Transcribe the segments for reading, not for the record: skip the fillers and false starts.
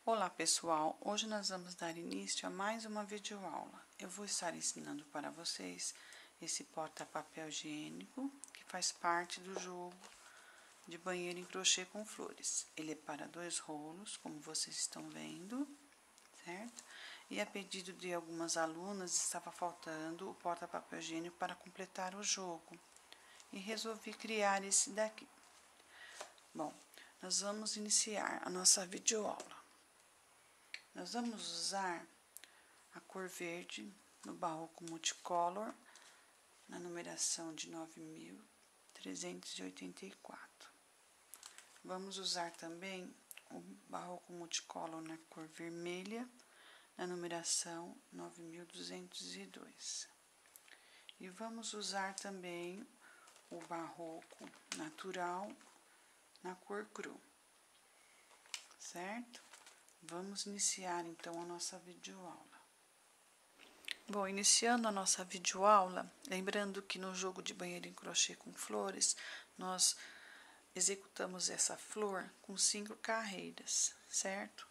Olá pessoal, hoje nós vamos dar início a mais uma videoaula. Eu vou estar ensinando para vocês esse porta-papel higiênico que faz parte do jogo de banheiro em crochê com flores. Ele é para 2 rolos, como vocês estão vendo, certo? E a pedido de algumas alunas estava faltando o porta-papel higiênico para completar o jogo e resolvi criar esse daqui. Bom, nós vamos iniciar a nossa videoaula. Nós vamos usar a cor verde no barroco multicolor, na numeração de 9384. Vamos usar também o barroco multicolor na cor vermelha, na numeração 9202. E vamos usar também o barroco natural na cor cru, certo? Vamos iniciar então a nossa videoaula. Bom, iniciando a nossa videoaula, lembrando que no jogo de banheiro em crochê com flores, nós executamos essa flor com 5 carreiras, certo?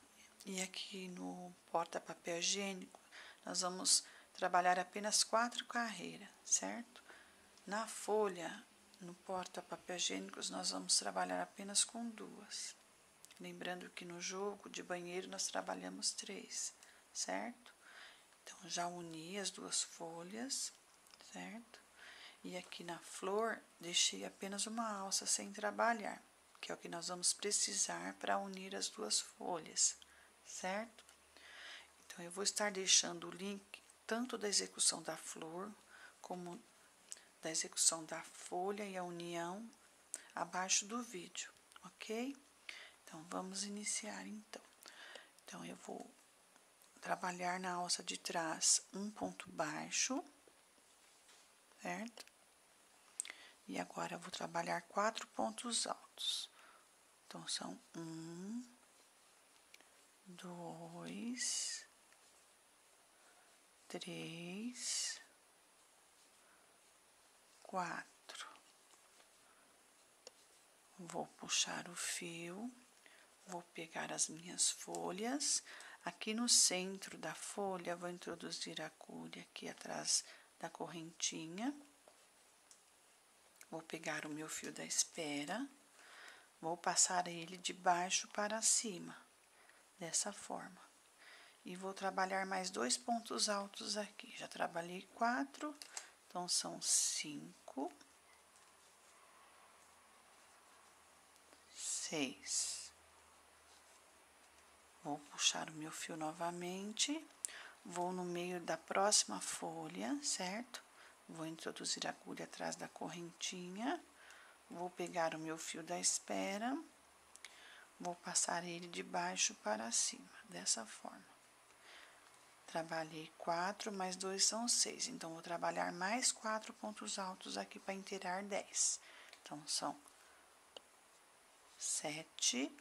E aqui no porta-papel higiênico, nós vamos trabalhar apenas 4 carreiras, certo? Na folha, no porta-papel higiênico, nós vamos trabalhar apenas com 2. Lembrando que no jogo de banheiro nós trabalhamos 3, certo? Então, já uni as 2 folhas, certo? E aqui na flor, deixei apenas uma alça sem trabalhar, que é o que nós vamos precisar para unir as 2 folhas, certo? Então, eu vou estar deixando o link tanto da execução da flor, como da execução da folha e a união abaixo do vídeo, ok? Então, vamos iniciar, então. Então, eu vou trabalhar na alça de trás um ponto baixo, certo? E agora, eu vou trabalhar 4 pontos altos. Então, são 1, 2, 3, 4. Vou puxar o fio. Vou pegar as minhas folhas, aqui no centro da folha, vou introduzir a agulha aqui atrás da correntinha. Vou pegar o meu fio da espera, vou passar ele de baixo para cima, dessa forma. E vou trabalhar mais 2 pontos altos aqui. Já trabalhei 4, então são 5, 6. Vou puxar o meu fio novamente, vou no meio da próxima folha, certo? Vou introduzir a agulha atrás da correntinha, vou pegar o meu fio da espera, vou passar ele de baixo para cima, dessa forma. Trabalhei 4, mais 2 são 6, então, vou trabalhar mais 4 pontos altos aqui para inteirar 10. Então, são 7,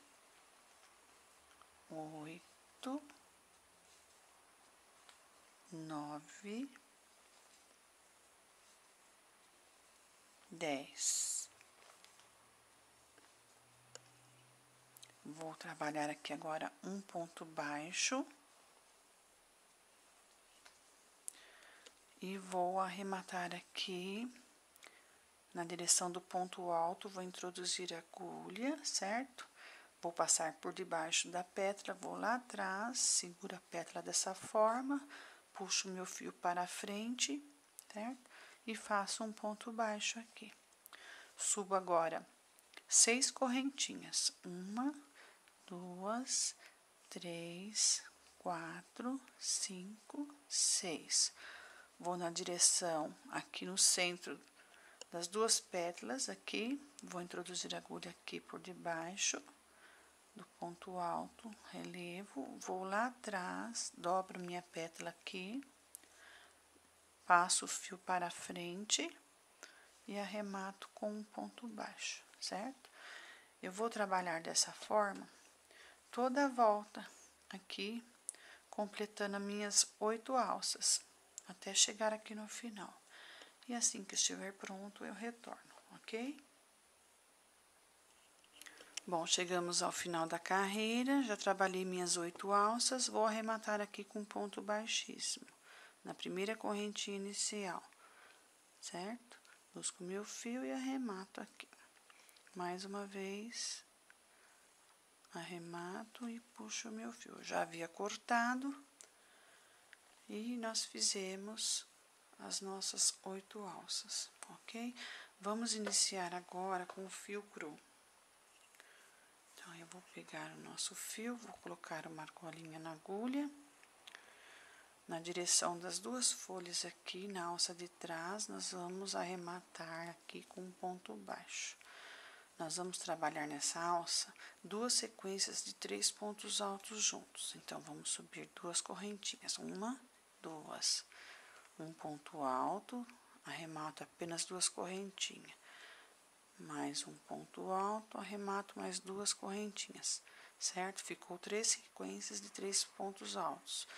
8, 9, 10. Vou trabalhar aqui agora um ponto baixo. E vou arrematar aqui na direção do ponto alto, vou introduzir a agulha, certo? Vou passar por debaixo da pétala, vou lá atrás, seguro a pétala dessa forma, puxo o meu fio para a frente, certo? E faço um ponto baixo aqui. Subo agora 6 correntinhas. 1, 2, 3, 4, 5, 6. Vou na direção aqui no centro das 2 pétalas aqui, vou introduzir a agulha aqui por debaixo do ponto alto, relevo, vou lá atrás, dobro minha pétala aqui, passo o fio para frente e arremato com um ponto baixo, certo? Eu vou trabalhar dessa forma toda a volta aqui, completando as minhas 8 alças, até chegar aqui no final. E assim que estiver pronto, eu retorno, ok? Bom, chegamos ao final da carreira, já trabalhei minhas 8 alças, vou arrematar aqui com ponto baixíssimo, na primeira correntinha inicial, certo? Busco meu fio e arremato aqui. Mais uma vez, arremato e puxo o meu fio. Eu já havia cortado e nós fizemos as nossas 8 alças, ok? Vamos iniciar agora com o fio cru. Então, eu vou pegar o nosso fio, vou colocar uma argolinha na agulha, na direção das 2 folhas aqui, na alça de trás, nós vamos arrematar aqui com um ponto baixo. Nós vamos trabalhar nessa alça 2 sequências de 3 pontos altos juntos. Então, vamos subir 2 correntinhas, 1, 2, um ponto alto, arremato apenas 2 correntinhas. Mais um ponto alto, arremato mais 2 correntinhas, certo? Ficou 3 sequências de 3 pontos altos.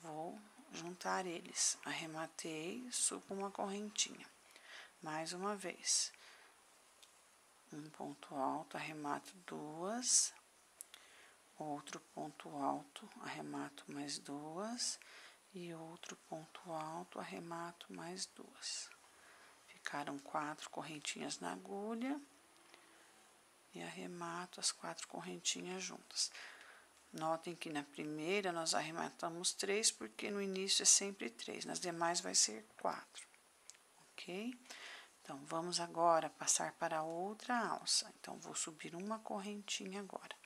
Vou juntar eles, arrematei, subo uma correntinha. Mais uma vez, um ponto alto, arremato 2, outro ponto alto, arremato mais 2, e outro ponto alto, arremato mais 2. Ficaram 4 correntinhas na agulha e arremato as 4 correntinhas juntas. Notem que na primeira nós arrematamos 3, porque no início é sempre 3, nas demais vai ser 4, ok? Então, vamos agora passar para outra alça. Então, vou subir uma correntinha agora.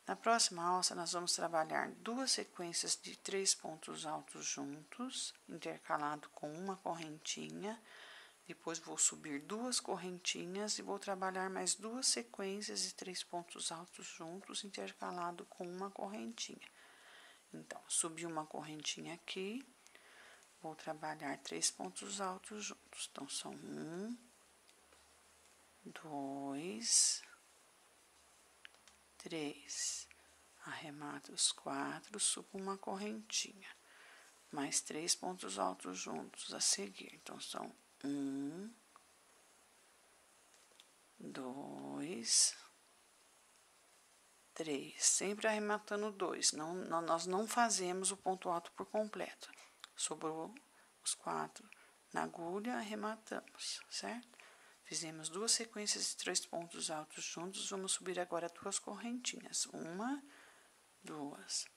Na próxima alça, nós vamos trabalhar 2 sequências de 3 pontos altos juntos, intercalado com uma correntinha. Depois, vou subir 2 correntinhas e vou trabalhar mais 2 sequências de 3 pontos altos juntos, intercalado com uma correntinha. Então, subi uma correntinha aqui, vou trabalhar 3 pontos altos juntos. Então, são 1, 2, 3. Arremato os 4, subo uma correntinha. Mais 3 pontos altos juntos a seguir. Então, são 1, 2, 3. Sempre arrematando 2. Nós não fazemos o ponto alto por completo. Sobrou os 4 na agulha, arrematamos, certo? Fizemos 2 sequências de 3 pontos altos juntos. Vamos subir agora 2 correntinhas. 1, 2.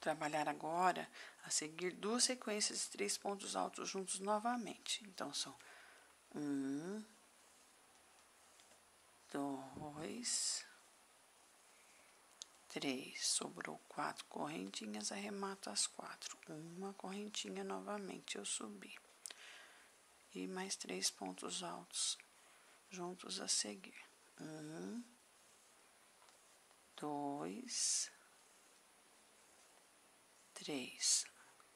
Trabalhar agora a seguir 2 sequências de 3 pontos altos juntos novamente. Então, são 1, 2, 3. Sobrou 4 correntinhas, arremato as 4. Uma correntinha novamente, eu subi. E mais 3 pontos altos juntos a seguir. 1, 2, 3.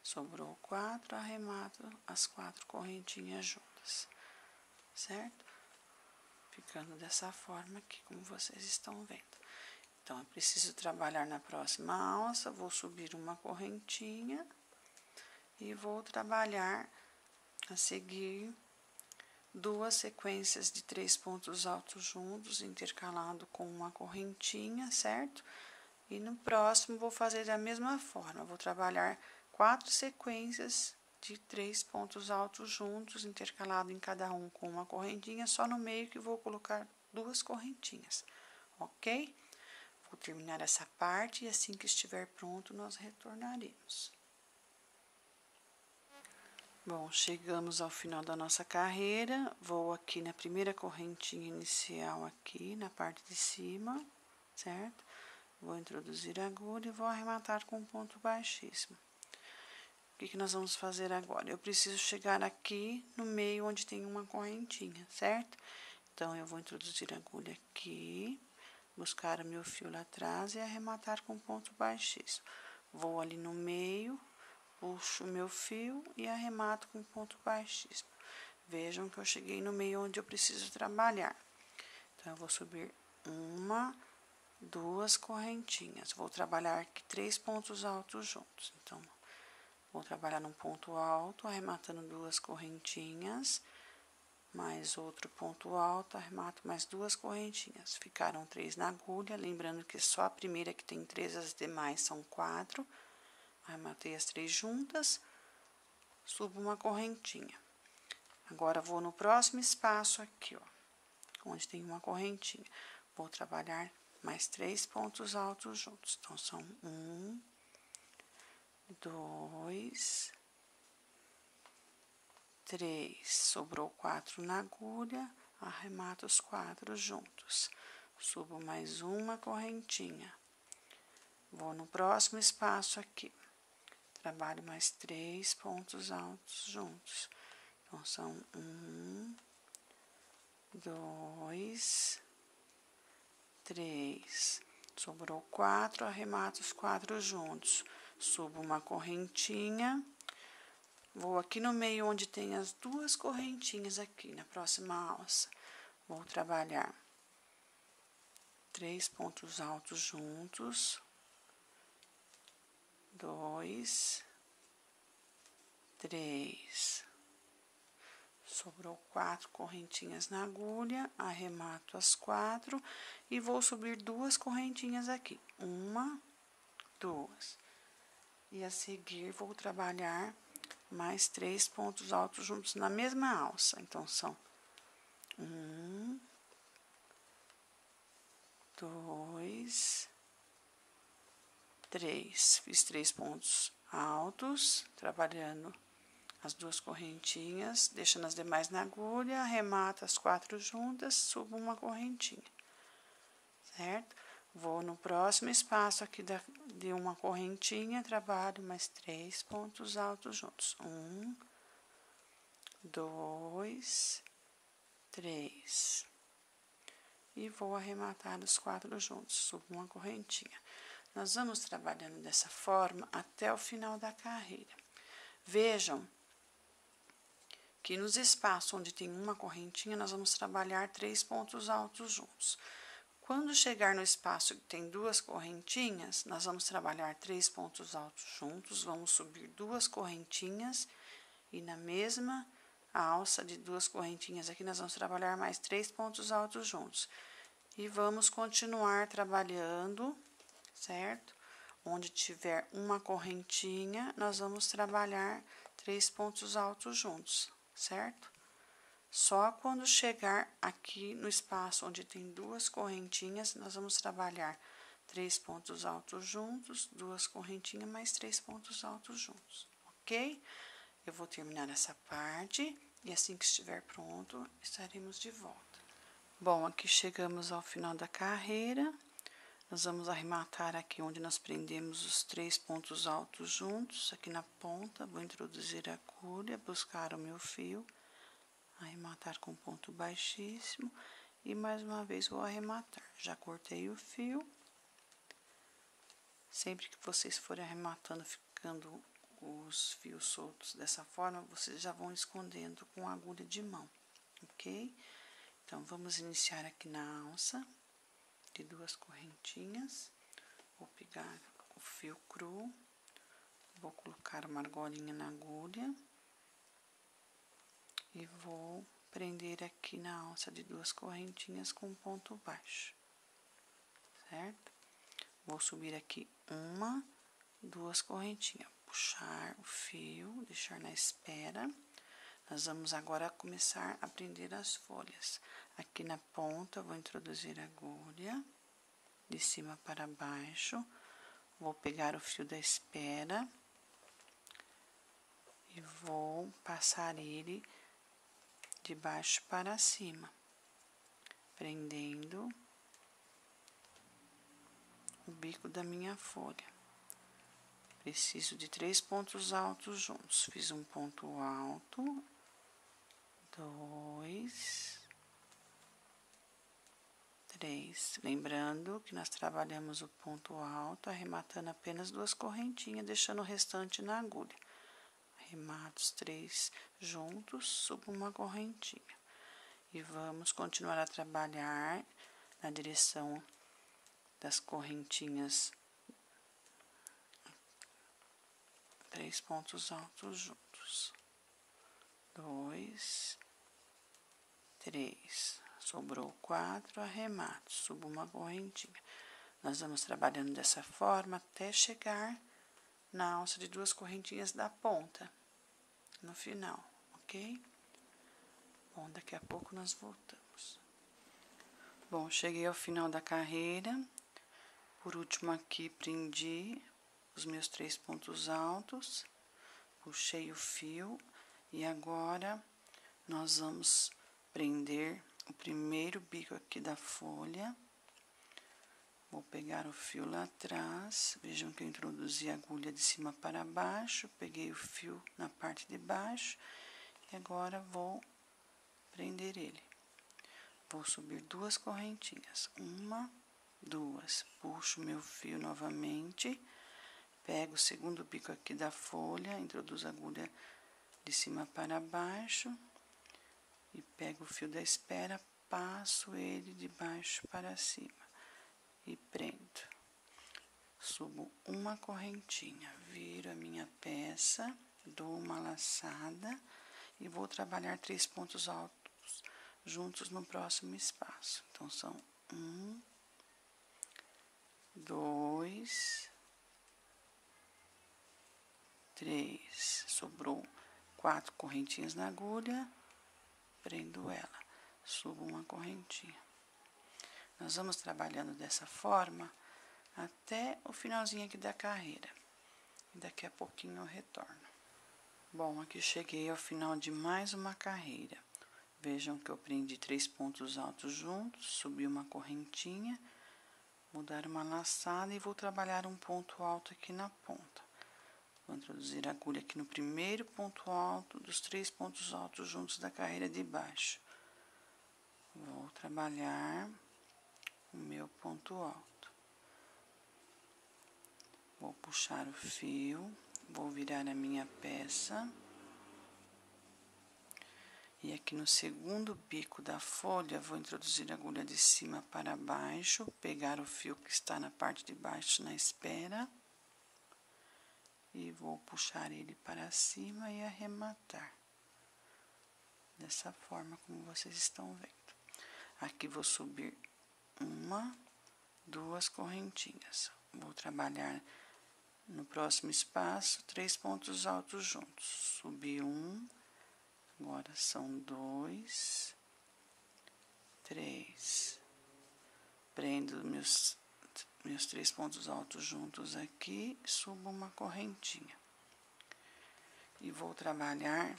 Sobrou 4, arremato as 4 correntinhas juntas, certo? Ficando dessa forma aqui, como vocês estão vendo. Então, eu preciso trabalhar na próxima alça, vou subir uma correntinha e vou trabalhar a seguir 2 sequências de 3 pontos altos juntos, intercalado com uma correntinha, certo? E no próximo, vou fazer da mesma forma, vou trabalhar 4 sequências de 3 pontos altos juntos, intercalado em cada um com uma correntinha, só no meio que vou colocar 2 correntinhas, ok? Vou terminar essa parte e assim que estiver pronto, nós retornaremos. Bom, chegamos ao final da nossa carreira, vou aqui na primeira correntinha inicial aqui, na parte de cima, certo? Vou introduzir a agulha e vou arrematar com um ponto baixíssimo. O que nós vamos fazer agora? Eu preciso chegar aqui no meio onde tem uma correntinha, certo? Então, eu vou introduzir a agulha aqui, buscar o meu fio lá atrás e arrematar com um ponto baixíssimo. Vou ali no meio, puxo o meu fio e arremato com um ponto baixíssimo. Vejam que eu cheguei no meio onde eu preciso trabalhar. Então, eu vou subir 1, 2 correntinhas. Vou trabalhar aqui 3 pontos altos juntos. Então, vou trabalhar num ponto alto, arrematando 2 correntinhas. mais outro ponto alto, arremato mais 2 correntinhas. Ficaram 3 na agulha, lembrando que só a primeira que tem 3, as demais são 4. Arrematei as 3 juntas, subo uma correntinha. Agora, vou no próximo espaço aqui, ó, onde tem uma correntinha. Vou trabalhar mais 3 pontos altos juntos. Então, são 1, 2, 3. Sobrou 4 na agulha, arremato os 4 juntos. Subo mais uma correntinha. Vou no próximo espaço aqui. Trabalho mais 3 pontos altos juntos. Então, são 1, 2, 3. Sobrou 4, arremato os 4 juntos. Subo uma correntinha. Vou aqui no meio onde tem as 2 correntinhas aqui, na próxima alça. Vou trabalhar 3 pontos altos juntos. 2, 3. Sobrou 4 correntinhas na agulha, arremato as 4 e vou subir 2 correntinhas aqui. 1, 2. E a seguir, vou trabalhar mais 3 pontos altos juntos na mesma alça. Então, são 1, 2, 3. Fiz 3 pontos altos, trabalhando as 2 correntinhas, deixando as demais na agulha, arremato as 4 juntas, subo uma correntinha, certo? Vou no próximo espaço aqui de uma correntinha, trabalho mais 3 pontos altos juntos. 1, 2, 3. E vou arrematar os 4 juntos, subo uma correntinha. Nós vamos trabalhando dessa forma até o final da carreira. Vejam que nos espaços onde tem uma correntinha, nós vamos trabalhar 3 pontos altos juntos. Quando chegar no espaço que tem 2 correntinhas, nós vamos trabalhar 3 pontos altos juntos, vamos subir 2 correntinhas e na mesma alça de 2 correntinhas aqui, nós vamos trabalhar mais 3 pontos altos juntos. E vamos continuar trabalhando, certo? Onde tiver uma correntinha, nós vamos trabalhar 3 pontos altos juntos, certo? Só quando chegar aqui no espaço onde tem 2 correntinhas, nós vamos trabalhar 3 pontos altos juntos, 2 correntinhas, mais 3 pontos altos juntos, ok? Eu vou terminar essa parte e assim que estiver pronto, estaremos de volta. Bom, aqui chegamos ao final da carreira. Nós vamos arrematar aqui onde nós prendemos os 3 pontos altos juntos, aqui na ponta. Vou introduzir a agulha, buscar o meu fio, arrematar com ponto baixíssimo e mais uma vez vou arrematar. Já cortei o fio. Sempre que vocês forem arrematando, ficando os fios soltos dessa forma, vocês já vão escondendo com a agulha de mão, ok? Então, vamos iniciar aqui na alça de 2 correntinhas. Vou pegar o fio cru, vou colocar uma argolinha na agulha e vou prender aqui na alça de 2 correntinhas com ponto baixo, certo? Vou subir aqui 1, 2 correntinhas, puxar o fio, deixar na espera. Nós vamos agora começar a prender as folhas. Aqui na ponta, vou introduzir a agulha, de cima para baixo. Vou pegar o fio da espera e vou passar ele de baixo para cima, prendendo o bico da minha folha. Preciso de 3 pontos altos juntos. Fiz um ponto alto, 2, 3. Lembrando que nós trabalhamos o ponto alto, arrematando apenas 2 correntinhas, deixando o restante na agulha. Arremato os 3 juntos, subo uma correntinha. E vamos continuar a trabalhar na direção das correntinhas. 3 pontos altos juntos. 2, 3, sobrou 4, arremato, subo uma correntinha. Nós vamos trabalhando dessa forma até chegar na alça de 2 correntinhas da ponta, no final, ok? Bom, daqui a pouco nós voltamos. Bom, cheguei ao final da carreira. Por último aqui, prendi os meus 3 pontos altos, puxei o fio e agora nós vamos prender o primeiro bico aqui da folha. Vou pegar o fio lá atrás, vejam que eu introduzi a agulha de cima para baixo, peguei o fio na parte de baixo e agora vou prender ele. Vou subir 2 correntinhas, 1, 2, puxo meu fio novamente, pego o segundo bico aqui da folha, introduzo a agulha de cima para baixo e pego o fio da espera, passo ele de baixo para cima e prendo. Subo uma correntinha, viro a minha peça, dou uma laçada e vou trabalhar 3 pontos altos juntos no próximo espaço. Então, são 1, 2, 3. Sobrou 4 correntinhas na agulha, prendo ela, subo uma correntinha. Nós vamos trabalhando dessa forma até o finalzinho aqui da carreira. E daqui a pouquinho eu retorno. Bom, aqui cheguei ao final de mais uma carreira. Vejam que eu prendi 3 pontos altos juntos, subi uma correntinha, vou dar uma laçada e vou trabalhar um ponto alto aqui na ponta. Vou introduzir a agulha aqui no primeiro ponto alto dos 3 pontos altos juntos da carreira de baixo. Vou trabalhar o meu ponto alto. Vou puxar o fio, vou virar a minha peça. E aqui no segundo bico da folha, vou introduzir a agulha de cima para baixo, pegar o fio que está na parte de baixo na espera. E vou puxar ele para cima e arrematar. Dessa forma como vocês estão vendo. Aqui vou subir 1, 2 correntinhas. Vou trabalhar no próximo espaço 3 pontos altos juntos. Subi 1, agora são 2, 3. Prendo meus 3 pontos altos juntos aqui, subo uma correntinha. E vou trabalhar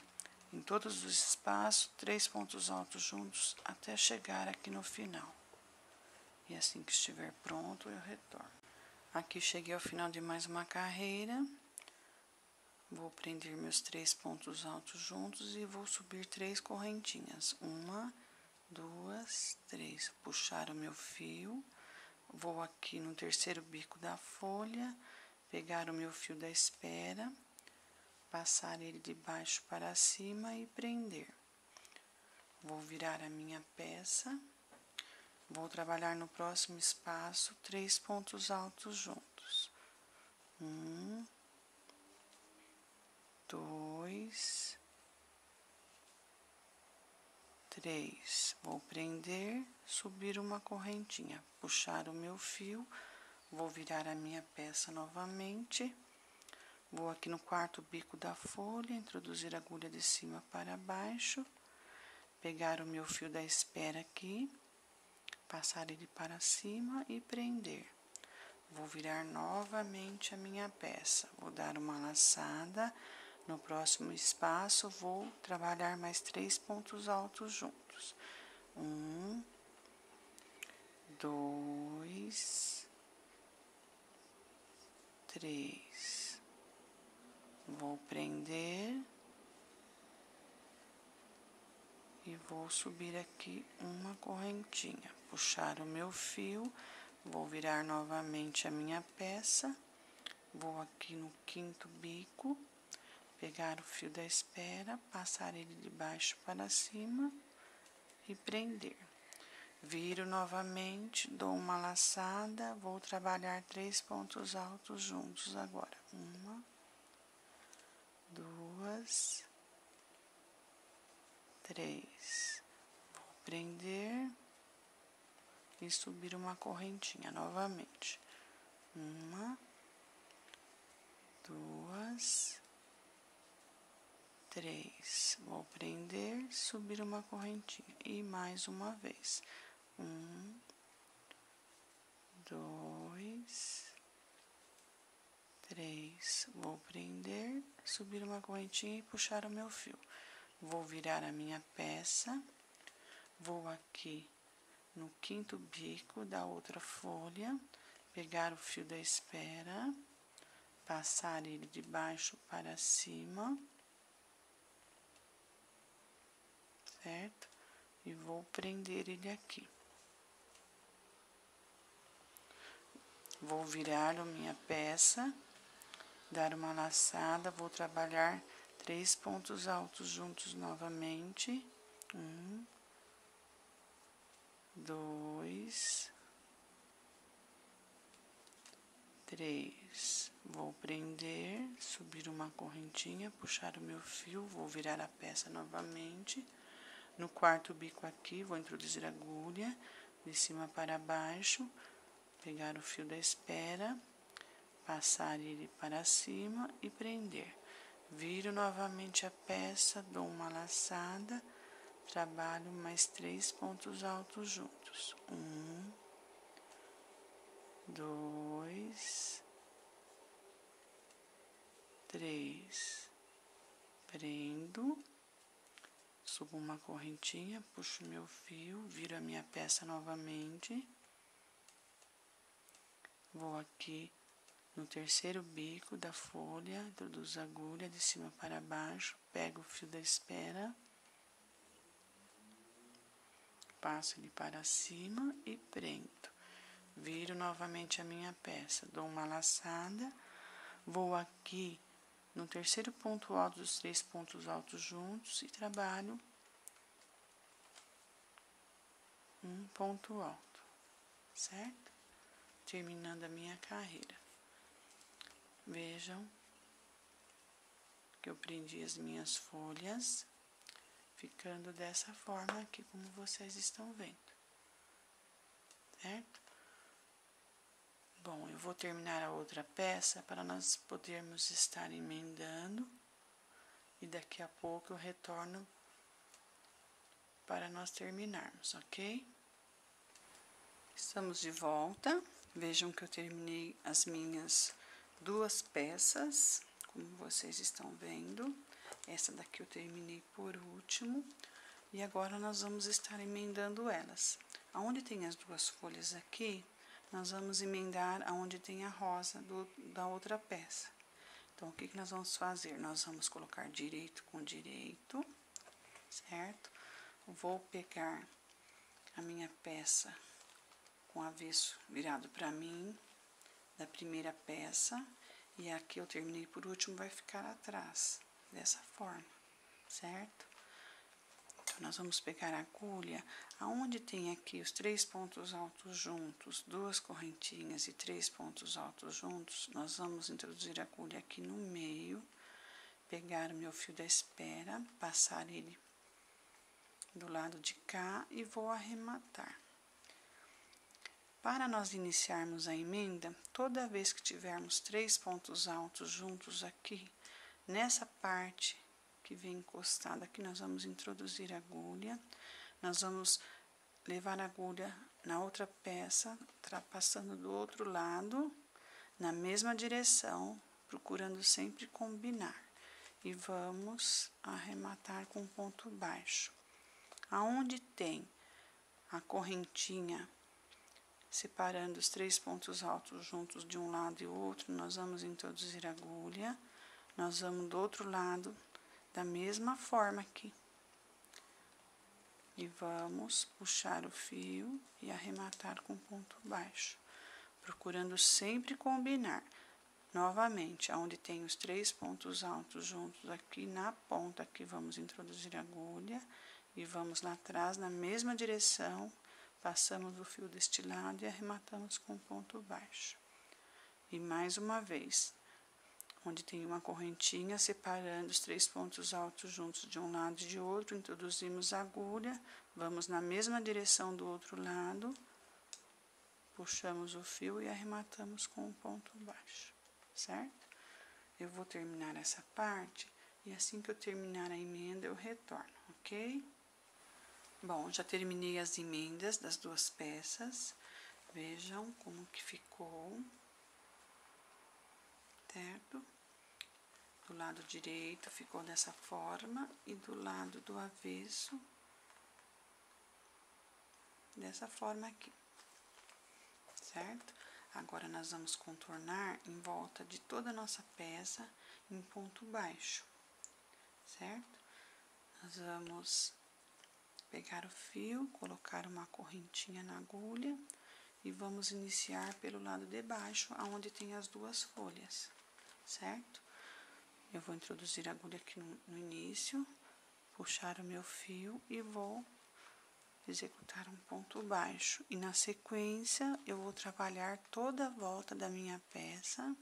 em todos os espaços 3 pontos altos juntos até chegar aqui no final. E assim que estiver pronto, eu retorno. Aqui cheguei ao final de mais uma carreira. Vou prender meus 3 pontos altos juntos e vou subir 3 correntinhas. 1, 2, 3. Puxar o meu fio. Vou aqui no terceiro bico da folha, pegar o meu fio da espera, passar ele de baixo para cima e prender. Vou virar a minha peça. Vou trabalhar no próximo espaço 3 pontos altos juntos. 1, 2, 3. Vou prender, subir uma correntinha, puxar o meu fio, vou virar a minha peça novamente. Vou aqui no quarto bico da folha, introduzir a agulha de cima para baixo, pegar o meu fio da espera aqui, passar ele para cima e prender. Vou virar novamente a minha peça, vou dar uma laçada. No próximo espaço, vou trabalhar mais 3 pontos altos juntos. 1, 2, 3. Vou prender e vou subir aqui uma correntinha, puxar o meu fio, vou virar novamente a minha peça, vou aqui no quinto bico, pegar o fio da espera, passar ele de baixo para cima e prender. Viro novamente, dou uma laçada, vou trabalhar 3 pontos altos juntos agora. 1, 2, 3. Vou prender e subir uma correntinha novamente. 1, 2, 3. Vou prender, subir uma correntinha e mais uma vez. 1, 2, 3. Vou prender, subir uma correntinha e puxar o meu fio. Vou virar a minha peça, vou aqui no quinto bico da outra folha, pegar o fio da espera, passar ele de baixo para cima, certo? E vou prender ele aqui. Vou virar a minha peça, dar uma laçada, vou trabalhar 3 pontos altos juntos novamente. 1, 2, 3. Vou prender, subir uma correntinha, puxar o meu fio, vou virar a peça novamente. No quarto bico aqui, vou introduzir a agulha de cima para baixo, pegar o fio da espera, passar ele para cima e prender. Viro novamente a peça, dou uma laçada, trabalho mais 3 pontos altos juntos. 1, 2, 3. Prendo, subo uma correntinha, puxo meu fio, viro a minha peça novamente. Vou aqui no terceiro bico da folha, introduzo a agulha de cima para baixo, pego o fio da espera, passo ele para cima e prendo. Viro novamente a minha peça, dou uma laçada, vou aqui no terceiro ponto alto dos 3 pontos altos juntos e trabalho um ponto alto, certo? Terminando a minha carreira. Vejam que eu prendi as minhas folhas, ficando dessa forma aqui, como vocês estão vendo, certo? Bom, eu vou terminar a outra peça para nós podermos estar emendando e daqui a pouco eu retorno para nós terminarmos, ok? Estamos de volta. Vejam que eu terminei as minhas 2 peças, como vocês estão vendo. Essa daqui eu terminei por último. E agora nós vamos estar emendando elas. Aonde tem as 2 folhas aqui, nós vamos emendar aonde tem a rosa da outra peça. Então, o que nós vamos fazer? Nós vamos colocar direito com direito, certo? Vou pegar a minha peça com o avesso virado para mim, da primeira peça, e aqui eu terminei por último, vai ficar atrás, dessa forma, certo? Então, nós vamos pegar a agulha, aonde tem aqui os 3 pontos altos juntos, 2 correntinhas e 3 pontos altos juntos, nós vamos introduzir a agulha aqui no meio, pegar o meu fio da espera, passar ele do lado de cá e vou arrematar. Para nós iniciarmos a emenda, toda vez que tivermos 3 pontos altos juntos aqui, nessa parte que vem encostada aqui, nós vamos introduzir a agulha, nós vamos levar a agulha na outra peça, passando do outro lado, na mesma direção, procurando sempre combinar. E vamos arrematar com ponto baixo. Aonde tem a correntinha separando os 3 pontos altos juntos de um lado e outro, nós vamos introduzir a agulha, nós vamos do outro lado, da mesma forma aqui. E vamos puxar o fio e arrematar com ponto baixo, procurando sempre combinar. Novamente, onde tem os 3 pontos altos juntos aqui, na ponta aqui, vamos introduzir a agulha e vamos lá atrás, na mesma direção, passamos o fio deste lado e arrematamos com ponto baixo. E mais uma vez, onde tem uma correntinha separando os 3 pontos altos juntos de um lado e de outro, introduzimos a agulha, vamos na mesma direção do outro lado, puxamos o fio e arrematamos com um ponto baixo, certo? Eu vou terminar essa parte e assim que eu terminar a emenda eu retorno, ok? Bom, já terminei as emendas das duas peças, vejam como que ficou, certo? Do lado direito ficou dessa forma e do lado do avesso, dessa forma aqui, certo? Agora, nós vamos contornar em volta de toda a nossa peça em ponto baixo, certo? Nós vamos pegar o fio, colocar uma correntinha na agulha e vamos iniciar pelo lado de baixo, aonde tem as duas folhas, certo? Eu vou introduzir a agulha aqui no início, puxar o meu fio e vou executar um ponto baixo. E na sequência, eu vou trabalhar toda a volta da minha peça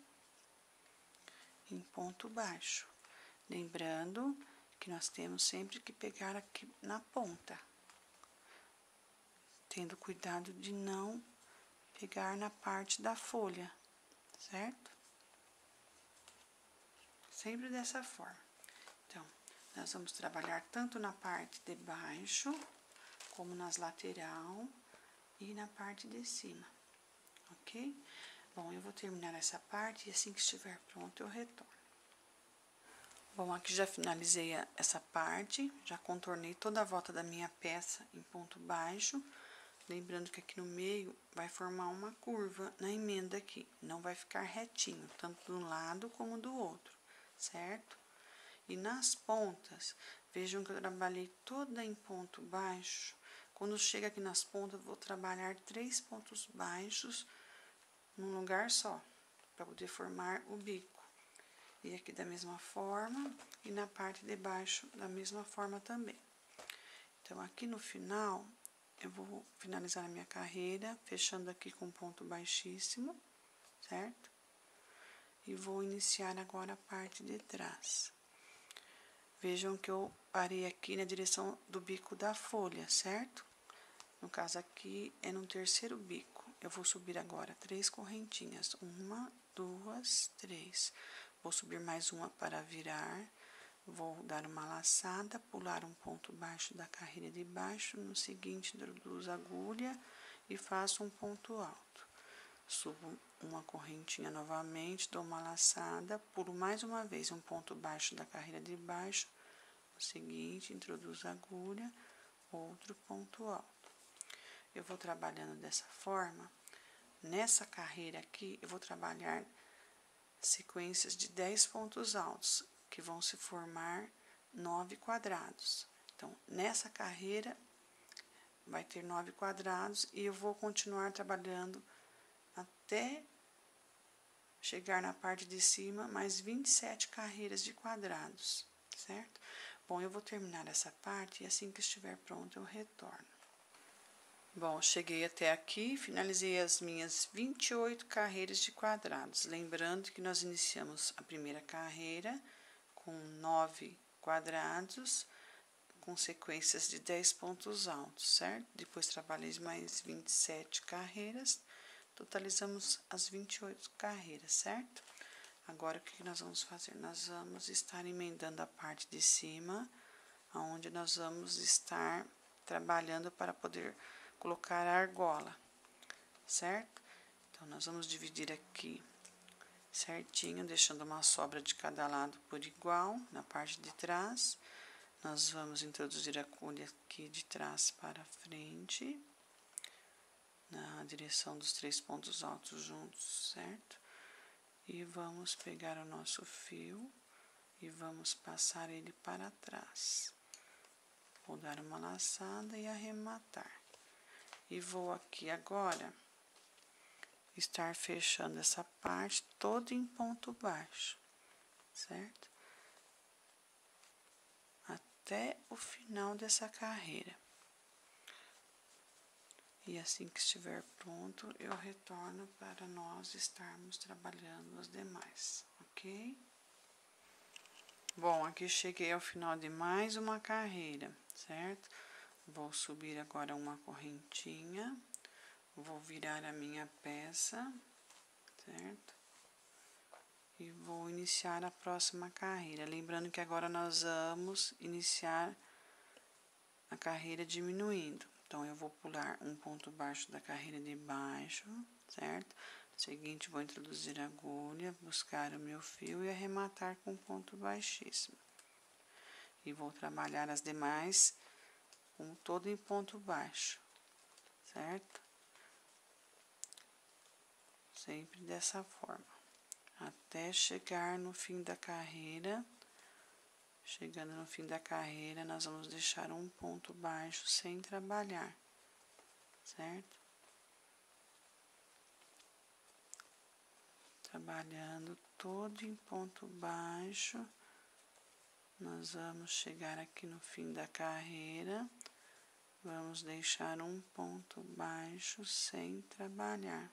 em ponto baixo. Lembrando que nós temos sempre que pegar aqui na ponta, tendo cuidado de não pegar na parte da folha, certo? Sempre dessa forma. Então, nós vamos trabalhar tanto na parte de baixo, como nas lateral e na parte de cima, ok? Bom, eu vou terminar essa parte e assim que estiver pronto eu retorno. Bom, aqui já finalizei essa parte, já contornei toda a volta da minha peça em ponto baixo. Lembrando que aqui no meio vai formar uma curva na emenda aqui, não vai ficar retinho, tanto de um lado como do outro, certo? E nas pontas, vejam que eu trabalhei toda em ponto baixo. Quando chega aqui nas pontas, eu vou trabalhar 3 pontos baixos num lugar só, para poder formar o bico. E aqui da mesma forma, e na parte de baixo da mesma forma também. Então, aqui no final, eu vou finalizar a minha carreira, fechando aqui com ponto baixíssimo, certo? E vou iniciar agora a parte de trás. Vejam que eu parei aqui na direção do bico da folha, certo? No caso aqui, é no terceiro bico. Eu vou subir agora 3 correntinhas. 1, 2, 3. Vou subir mais uma para virar. Vou dar uma laçada, pular um ponto baixo da carreira de baixo. No seguinte, introduzo a agulha e faço um ponto alto. Subo uma correntinha novamente, dou uma laçada, pulo mais uma vez um ponto baixo da carreira de baixo. No seguinte, introduzo a agulha, outro ponto alto. Eu vou trabalhando dessa forma. Nessa carreira aqui, eu vou trabalhar sequências de 10 pontos altos, que vão se formar 9 quadrados. Então, nessa carreira, vai ter 9 quadrados e eu vou continuar trabalhando até chegar na parte de cima, mais 27 carreiras de quadrados, certo? Bom, eu vou terminar essa parte e assim que estiver pronto eu retorno. Bom, cheguei até aqui, finalizei as minhas 28 carreiras de quadrados. Lembrando que nós iniciamos a primeira carreira com 9 quadrados, com sequências de 10 pontos altos, certo? Depois trabalhei mais 27 carreiras, totalizamos as 28 carreiras, certo? Agora, o que nós vamos fazer? Nós vamos estar emendando a parte de cima, onde nós vamos estar trabalhando para poder colocar a argola, certo? Então, nós vamos dividir aqui certinho, deixando uma sobra de cada lado por igual, na parte de trás. Nós vamos introduzir a agulha aqui de trás para frente, na direção dos 3 pontos altos juntos, certo? E vamos pegar o nosso fio e vamos passar ele para trás. Vou dar uma laçada e arrematar. E vou aqui agora estar fechando essa parte toda em ponto baixo, certo? Até o final dessa carreira. E assim que estiver pronto, eu retorno para nós estarmos trabalhando os demais, ok? Bom, aqui cheguei ao final de mais uma carreira, certo? Vou subir agora uma correntinha, vou virar a minha peça, certo? E vou iniciar a próxima carreira. Lembrando que agora nós vamos iniciar a carreira diminuindo. Então, eu vou pular um ponto baixo da carreira de baixo, certo? Seguinte, vou introduzir a agulha, buscar o meu fio e arrematar com ponto baixíssimo. E vou trabalhar as demais com todo em ponto baixo, certo? Sempre dessa forma, até chegar no fim da carreira. Chegando no fim da carreira, nós vamos deixar um ponto baixo sem trabalhar, certo? Trabalhando todo em ponto baixo, nós vamos chegar aqui no fim da carreira, vamos deixar um ponto baixo sem trabalhar.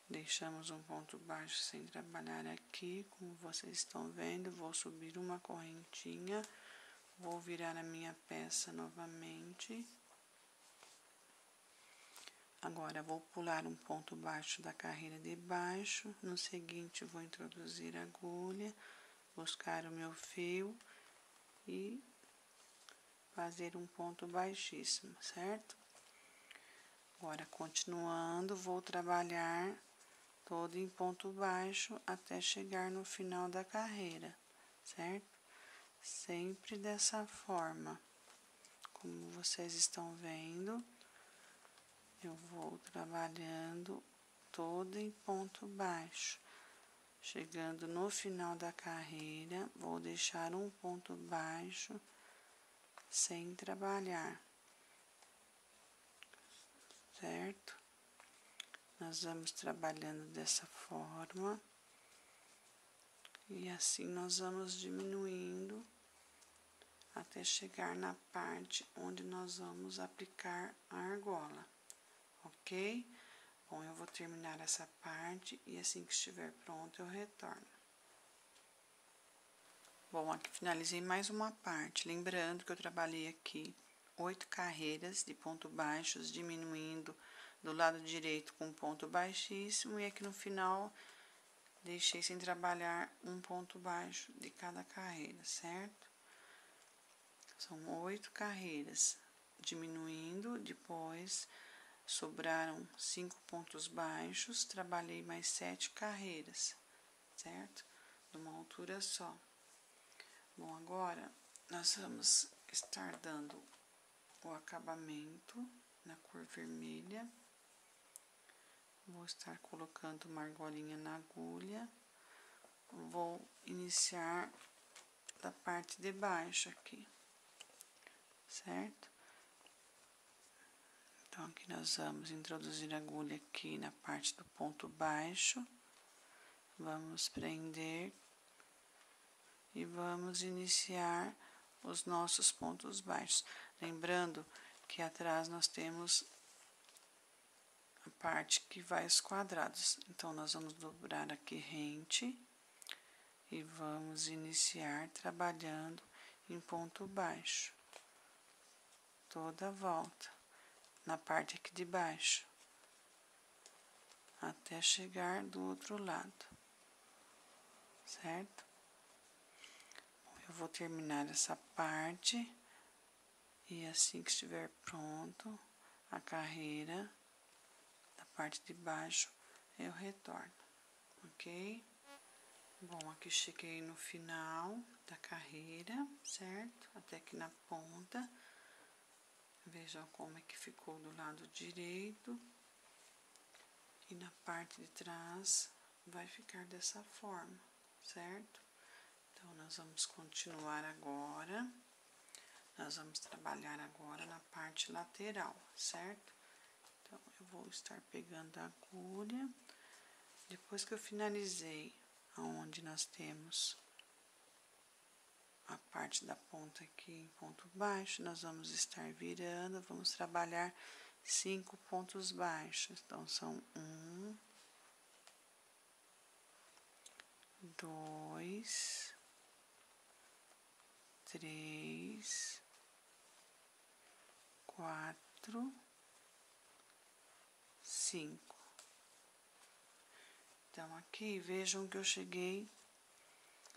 Deixamos um ponto baixo sem trabalhar aqui, como vocês estão vendo, vou subir uma correntinha, vou virar a minha peça novamente. Agora, vou pular um ponto baixo da carreira de baixo, no seguinte, vou introduzir a agulha, buscar o meu fio e fazer um ponto baixíssimo, certo? Agora, continuando, vou trabalhar todo em ponto baixo até chegar no final da carreira, certo? Sempre dessa forma, como vocês estão vendo, eu vou trabalhando todo em ponto baixo. Chegando no final da carreira, vou deixar um ponto baixo sem trabalhar, certo? Nós vamos trabalhando dessa forma e assim nós vamos diminuindo até chegar na parte onde nós vamos aplicar a argola, ok? Bom, eu vou terminar essa parte e assim que estiver pronto eu retorno. Bom, aqui finalizei mais uma parte, lembrando que eu trabalhei aqui 8 carreiras de ponto baixos, diminuindo do lado direito com ponto baixíssimo e aqui no final deixei sem trabalhar um ponto baixo de cada carreira, certo? São 8 carreiras, diminuindo, depois sobraram 5 pontos baixos, trabalhei mais 7 carreiras, certo? De uma altura só. Bom, agora nós vamos estar dando o acabamento na cor vermelha. Vou estar colocando uma argolinha na agulha. Vou iniciar da parte de baixo aqui, certo? Então, aqui nós vamos introduzir a agulha aqui na parte do ponto baixo. Vamos prender e vamos iniciar os nossos pontos baixos. Lembrando que atrás nós temos a parte que vai os quadrados. Então, nós vamos dobrar aqui rente e vamos iniciar trabalhando em ponto baixo. Toda a volta, na parte aqui de baixo, até chegar do outro lado, certo? Eu vou terminar essa parte e assim que estiver pronto a carreira da parte de baixo, eu retorno, ok? Bom, aqui cheguei no final da carreira, certo? Até aqui na ponta. Vejam como é que ficou do lado direito. E na parte de trás vai ficar dessa forma, certo? Então, nós vamos continuar agora. Nós vamos trabalhar agora na parte lateral, certo? Então, eu vou estar pegando a agulha. Depois que eu finalizei aonde nós temos a parte da ponta aqui em ponto baixo, nós vamos estar virando, vamos trabalhar 5 pontos baixos. Então, são 1, 2, 3, 4, 5. Então, aqui, vejam que eu cheguei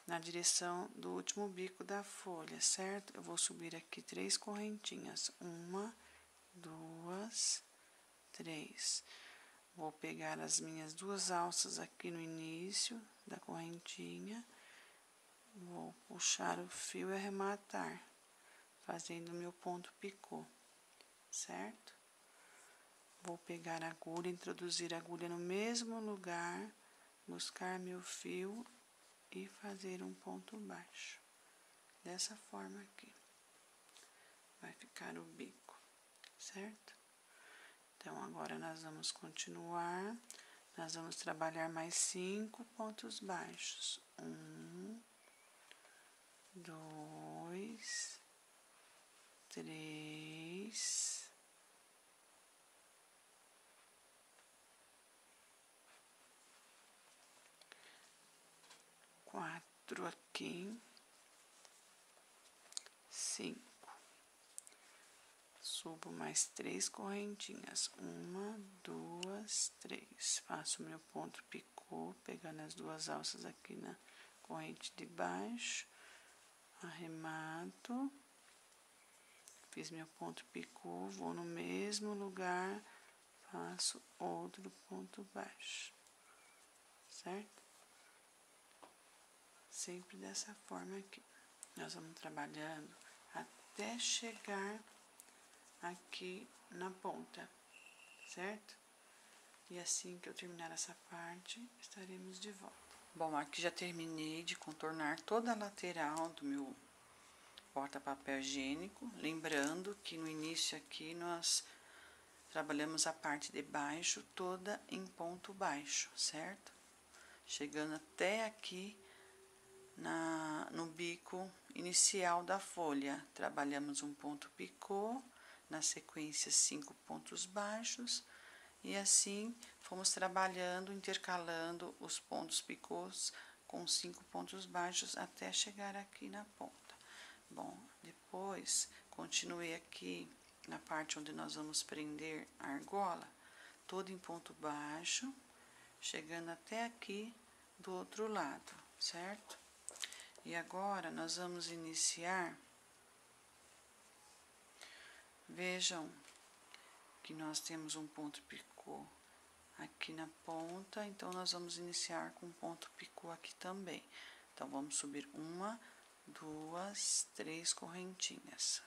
na direção do último bico da folha, certo? Eu vou subir aqui 3 correntinhas. 1, 2, 3. Vou pegar as minhas 2 alças aqui no início da correntinha. Vou puxar o fio e arrematar, fazendo meu ponto picô, certo? Vou pegar a agulha, introduzir a agulha no mesmo lugar, buscar meu fio e fazer um ponto baixo. Dessa forma aqui. Vai ficar o bico, certo? Então, agora nós vamos continuar. Nós vamos trabalhar mais 5 pontos baixos. 1, 2, 3, 4 aqui, 5. Subo mais 3 correntinhas. 1, 2, 3. Faço meu ponto picô, pegando as 2 alças aqui na corrente de baixo. Arremato. Fiz meu ponto picô, vou no mesmo lugar, faço outro ponto baixo, certo? Sempre dessa forma aqui. Nós vamos trabalhando até chegar aqui na ponta, certo? E assim que eu terminar essa parte, estaremos de volta. Bom, aqui já terminei de contornar toda a lateral do meu porta-papel higiênico, lembrando que no início aqui nós trabalhamos a parte de baixo toda em ponto baixo, certo? Chegando até aqui no bico inicial da folha, trabalhamos um ponto picô, na sequência 5 pontos baixos, e assim fomos trabalhando, intercalando os pontos picôs com 5 pontos baixos até chegar aqui na ponta. Bom, depois continuei aqui na parte onde nós vamos prender a argola, todo em ponto baixo, chegando até aqui do outro lado, certo? E agora nós vamos iniciar. Vejam que nós temos um ponto picô aqui na ponta, então nós vamos iniciar com um ponto picô aqui também. Então, vamos subir 1, 2, 3 correntinhas.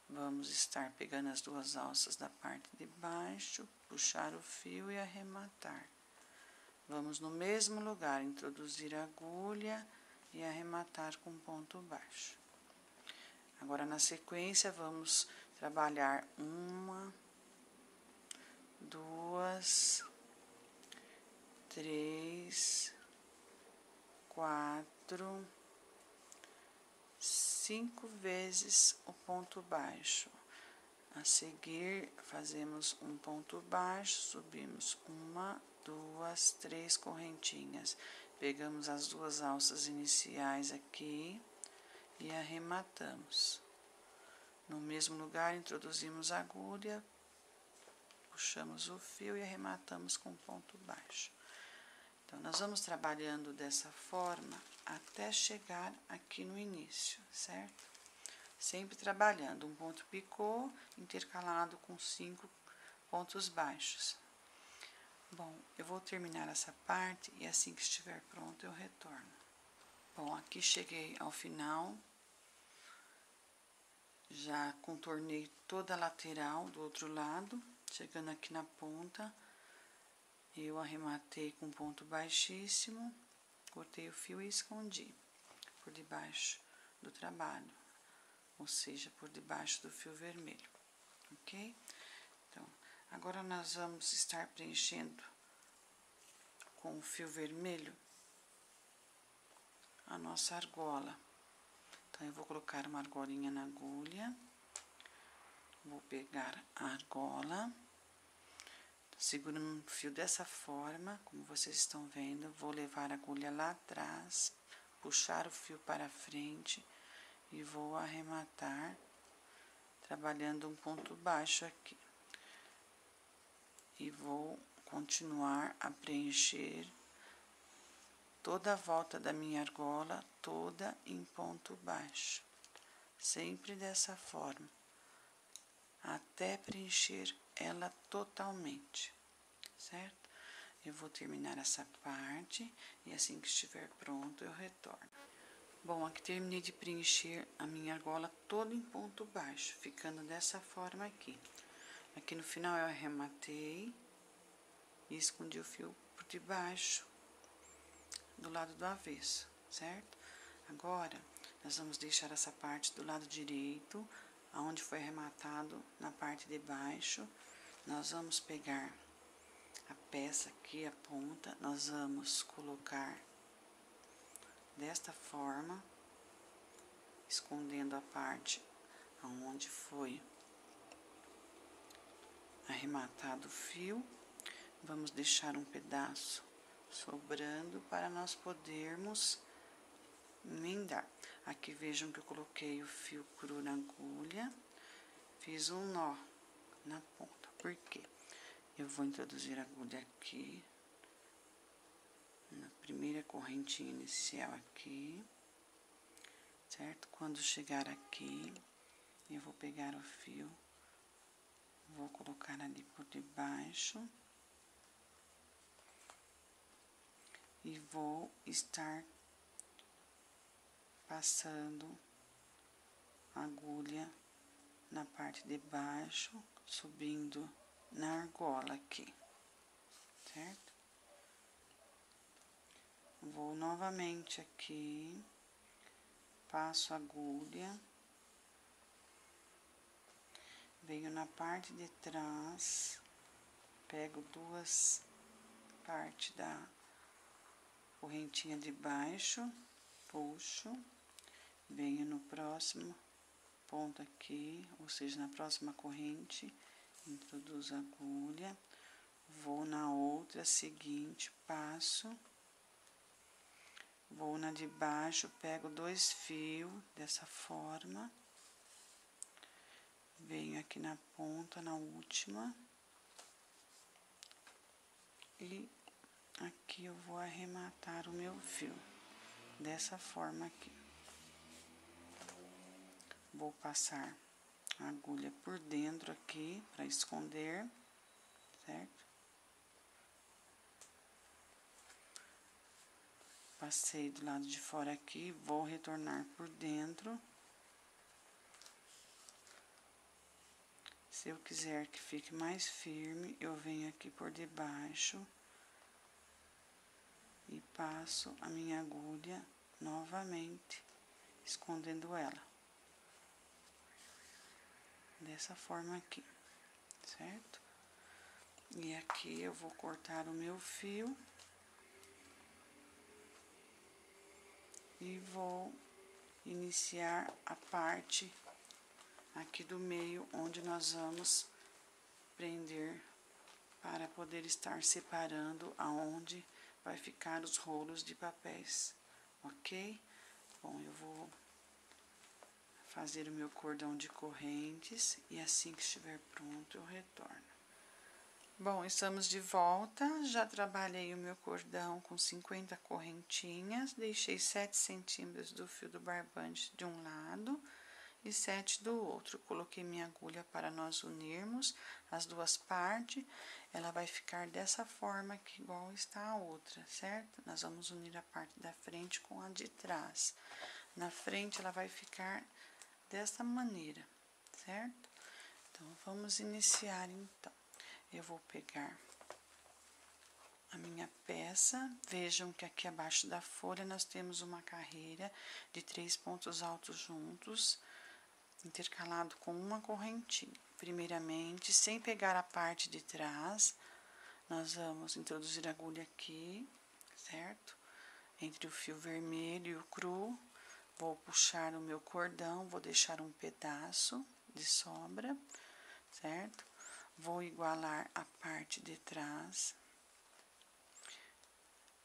Vamos estar pegando as 2 alças da parte de baixo, puxar o fio e arrematar. Vamos no mesmo lugar, introduzir a agulha e arrematar com ponto baixo. Agora, na sequência, vamos trabalhar 1, 2, 3, 4, 5 vezes o ponto baixo. A seguir, fazemos um ponto baixo, subimos 1, 2, 3 correntinhas. Pegamos as 2 alças iniciais aqui e arrematamos. No mesmo lugar, introduzimos a agulha, puxamos o fio e arrematamos com ponto baixo. Então, nós vamos trabalhando dessa forma até chegar aqui no início, certo? Sempre trabalhando um ponto picô intercalado com 5 pontos baixos. Bom, eu vou terminar essa parte e assim que estiver pronto eu retorno. Bom, aqui cheguei ao final. Já contornei toda a lateral do outro lado, chegando aqui na ponta. Eu arrematei com ponto baixíssimo, cortei o fio e escondi por debaixo do trabalho, ou seja, por debaixo do fio vermelho, ok? Então, agora nós vamos estar preenchendo com o fio vermelho a nossa argola. Então, eu vou colocar uma argolinha na agulha, vou pegar a argola. segurando o fio dessa forma, como vocês estão vendo, vou levar a agulha lá atrás, puxar o fio para frente e vou arrematar, trabalhando um ponto baixo aqui. E vou continuar a preencher toda a volta da minha argola, toda em ponto baixo, sempre dessa forma, até preencher ela totalmente, certo? Eu vou terminar essa parte e assim que estiver pronto eu retorno. Bom, aqui terminei de preencher a minha argola toda em ponto baixo, ficando dessa forma aqui. Aqui no final eu arrematei e escondi o fio por debaixo do lado do avesso, certo? Agora, nós vamos deixar essa parte do lado direito, aonde foi arrematado na parte de baixo. Nós vamos pegar a peça aqui, a ponta, nós vamos colocar desta forma, escondendo a parte aonde foi arrematado o fio. Vamos deixar um pedaço sobrando para nós podermos emendar. Aqui vejam que eu coloquei o fio cru na agulha, fiz um nó na ponta. Por quê? Eu vou introduzir a agulha aqui, na primeira correntinha inicial aqui, certo? Quando chegar aqui, eu vou pegar o fio, vou colocar ali por debaixo e vou estar passando a agulha na parte de baixo, subindo na argola aqui, certo? Vou novamente aqui, passo a agulha, venho na parte de trás, pego duas partes da correntinha de baixo, puxo, venho no próximo ponto aqui, ou seja, na próxima corrente, introduzo a agulha, vou na outra seguinte, passo, vou na de baixo, pego 2 fios dessa forma, venho aqui na ponta, na última, e aqui eu vou arrematar o meu fio, dessa forma aqui. Vou passar a agulha por dentro aqui, para esconder, certo? Passei do lado de fora aqui, vou retornar por dentro. Se eu quiser que fique mais firme, eu venho aqui por debaixo e passo a minha agulha novamente, escondendo ela. Dessa forma aqui, certo? E aqui eu vou cortar o meu fio e vou iniciar a parte aqui do meio, onde nós vamos prender para poder estar separando aonde vai ficar os rolos de papéis, ok? Bom, eu vou fazer o meu cordão de correntes e assim que estiver pronto eu retorno. Bom, estamos de volta, já trabalhei o meu cordão com 50 correntinhas, deixei 7 centímetros do fio do barbante de um lado e 7 do outro. Coloquei minha agulha para nós unirmos as duas partes, ela vai ficar dessa forma aqui, igual está a outra, certo? Nós vamos unir a parte da frente com a de trás. Na frente ela vai ficar dessa maneira, certo? Então, vamos iniciar então. Eu vou pegar a minha peça, vejam que aqui abaixo da folha nós temos uma carreira de 3 pontos altos juntos, intercalado com uma correntinha. Primeiramente, sem pegar a parte de trás, nós vamos introduzir a agulha aqui, certo? Entre o fio vermelho e o cru, vou puxar o meu cordão, vou deixar um pedaço de sobra, certo? vou igualar a parte de trás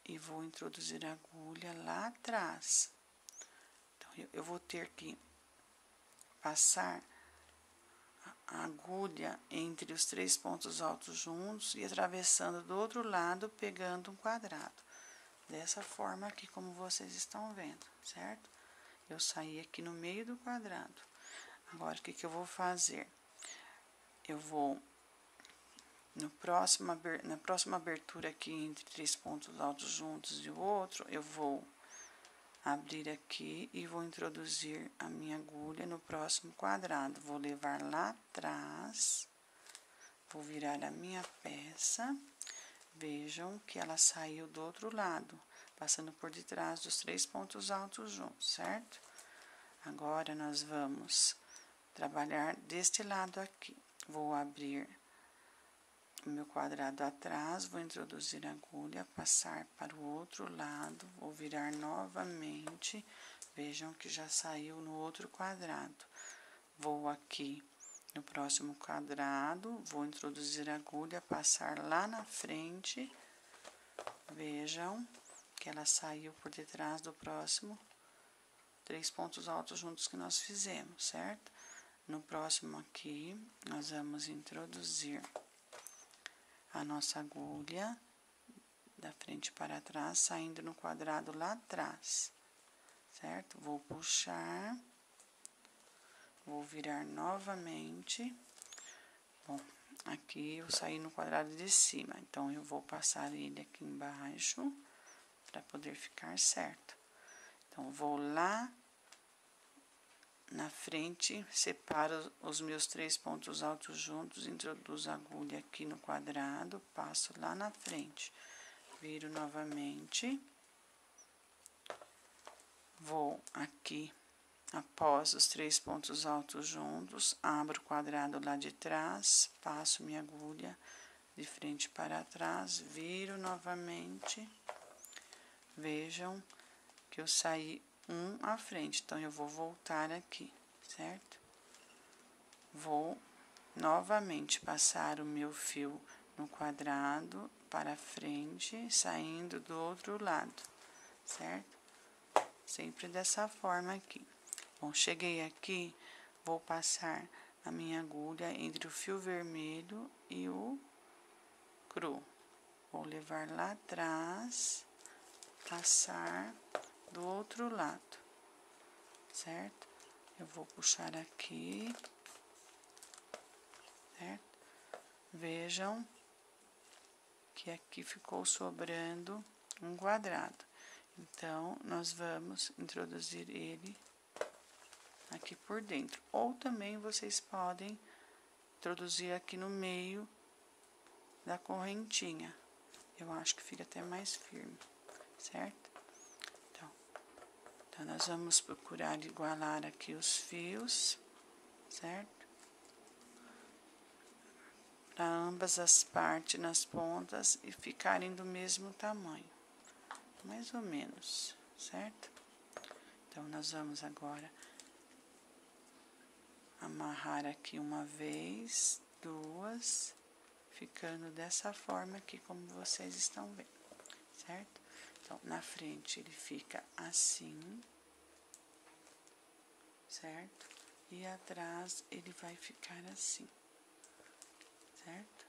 e vou introduzir a agulha lá atrás. Então, eu vou ter que passar a agulha entre os 3 pontos altos juntos e atravessando do outro lado, pegando um quadrado. Dessa forma aqui, como vocês estão vendo, certo? Eu saí aqui no meio do quadrado. Agora, o que que eu vou fazer? Eu vou, na próxima abertura aqui, entre 3 pontos altos juntos e o outro, eu vou abrir aqui e vou introduzir a minha agulha no próximo quadrado. Vou levar lá atrás, vou virar a minha peça. Vejam que ela saiu do outro lado, passando por detrás dos 3 pontos altos juntos, certo? Agora, nós vamos trabalhar deste lado aqui. Vou abrir o meu quadrado atrás, vou introduzir a agulha, passar para o outro lado, vou virar novamente. Vejam que já saiu no outro quadrado. Vou aqui no próximo quadrado, vou introduzir a agulha, passar lá na frente. Vejam que ela saiu por detrás do próximo 3 pontos altos juntos que nós fizemos, certo? No próximo aqui, nós vamos introduzir a nossa agulha da frente para trás, saindo no quadrado lá atrás, certo? Vou puxar, vou virar novamente. Bom, aqui eu saí no quadrado de cima, então eu vou passar ele aqui embaixo para poder ficar certo. Então, vou lá na frente, separo os meus 3 pontos altos juntos, introduzo a agulha aqui no quadrado, passo lá na frente, viro novamente, vou aqui, após os 3 pontos altos juntos, abro o quadrado lá de trás, passo minha agulha de frente para trás, viro novamente, vejam que eu saí um à frente, então eu vou voltar aqui, certo? Vou novamente passar o meu fio no quadrado para frente, saindo do outro lado, certo? Sempre dessa forma aqui. Bom, cheguei aqui, vou passar a minha agulha entre o fio vermelho e o cru. Vou levar lá atrás, passar do outro lado, certo? Eu vou puxar aqui, certo? Vejam que aqui ficou sobrando um quadrado. Então, nós vamos introduzir ele aqui por dentro. Ou também vocês podem introduzir aqui no meio da correntinha. Eu acho que fica até mais firme, certo? Então, nós vamos procurar igualar aqui os fios, certo? Para ambas as partes nas pontas e ficarem do mesmo tamanho, mais ou menos, certo? Então, nós vamos agora amarrar aqui uma vez, duas, ficando dessa forma aqui, como vocês estão vendo, certo? Então, na frente ele fica assim, certo? E atrás ele vai ficar assim, certo?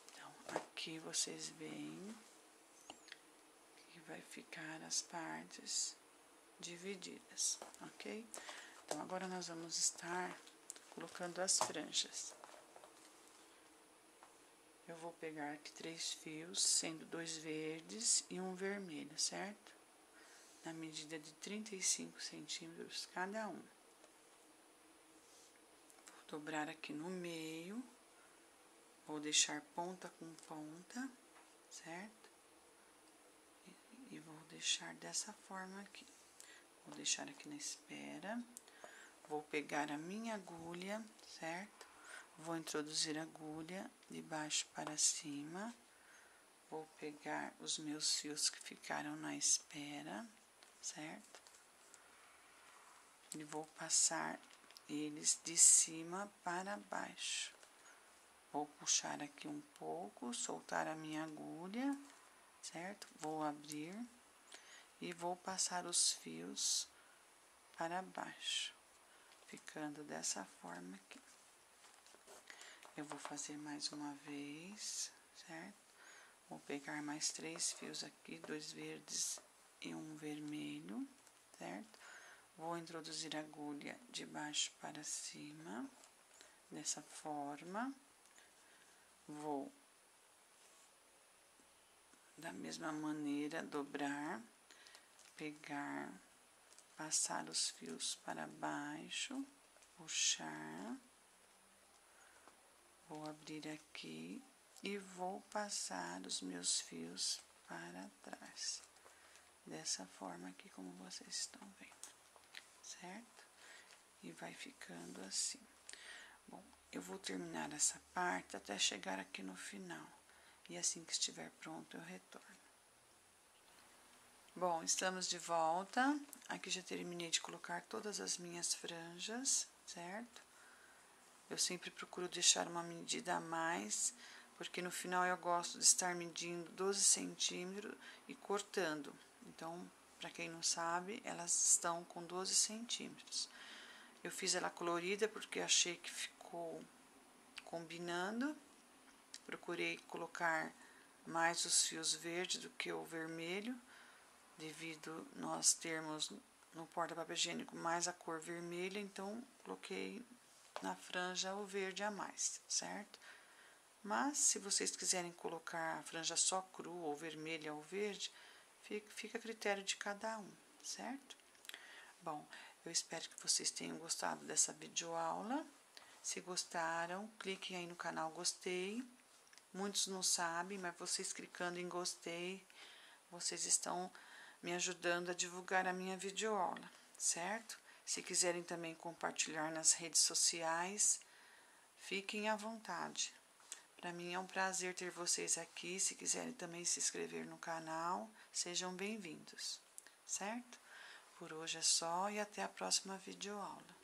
Então, aqui vocês veem que vai ficar as partes divididas, ok? Então, agora nós vamos estar colocando as franjas. Eu vou pegar aqui 3 fios, sendo 2 verdes e um vermelho, certo? Na medida de 35 centímetros cada um. Vou dobrar aqui no meio, vou deixar ponta com ponta, certo? E vou deixar dessa forma aqui. Vou deixar aqui na espera. Vou pegar a minha agulha, certo? Vou introduzir a agulha de baixo para cima. Vou pegar os meus fios que ficaram na espera, certo? E vou passar eles de cima para baixo, Vou puxar aqui um pouco, soltar a minha agulha, certo? Vou abrir e vou passar os fios para baixo, ficando dessa forma aqui. Eu vou fazer mais uma vez, certo? Vou pegar mais 3 fios aqui, 2 verdes e um vermelho, certo? Vou introduzir a agulha de baixo para cima, dessa forma. Vou, da mesma maneira, dobrar, pegar, passar os fios para baixo, puxar. Vou abrir aqui e vou passar os meus fios para trás, dessa forma aqui, como vocês estão vendo, certo? E vai ficando assim. Bom, eu vou terminar essa parte até chegar aqui no final, e assim que estiver pronto eu retorno. Bom, estamos de volta. Aqui já terminei de colocar todas as minhas franjas, certo? Eu sempre procuro deixar uma medida a mais, porque no final eu gosto de estar medindo 12 centímetros e cortando. Então, para quem não sabe, elas estão com 12 centímetros. Eu fiz ela colorida porque achei que ficou combinando. Procurei colocar mais os fios verdes do que o vermelho, devido nós termos no porta-papel higiênico mais a cor vermelha, então coloquei na franja o verde a mais, certo? Mas, se vocês quiserem colocar a franja só cru, ou vermelha ou verde, fica a critério de cada um, certo? Bom, eu espero que vocês tenham gostado dessa videoaula. Se gostaram, cliquem aí no canal gostei. Muitos não sabem, mas vocês clicando em gostei, vocês estão me ajudando a divulgar a minha videoaula, certo? Se quiserem também compartilhar nas redes sociais, fiquem à vontade. Para mim é um prazer ter vocês aqui. Se quiserem também se inscrever no canal, sejam bem-vindos, certo? Por hoje é só e até a próxima videoaula.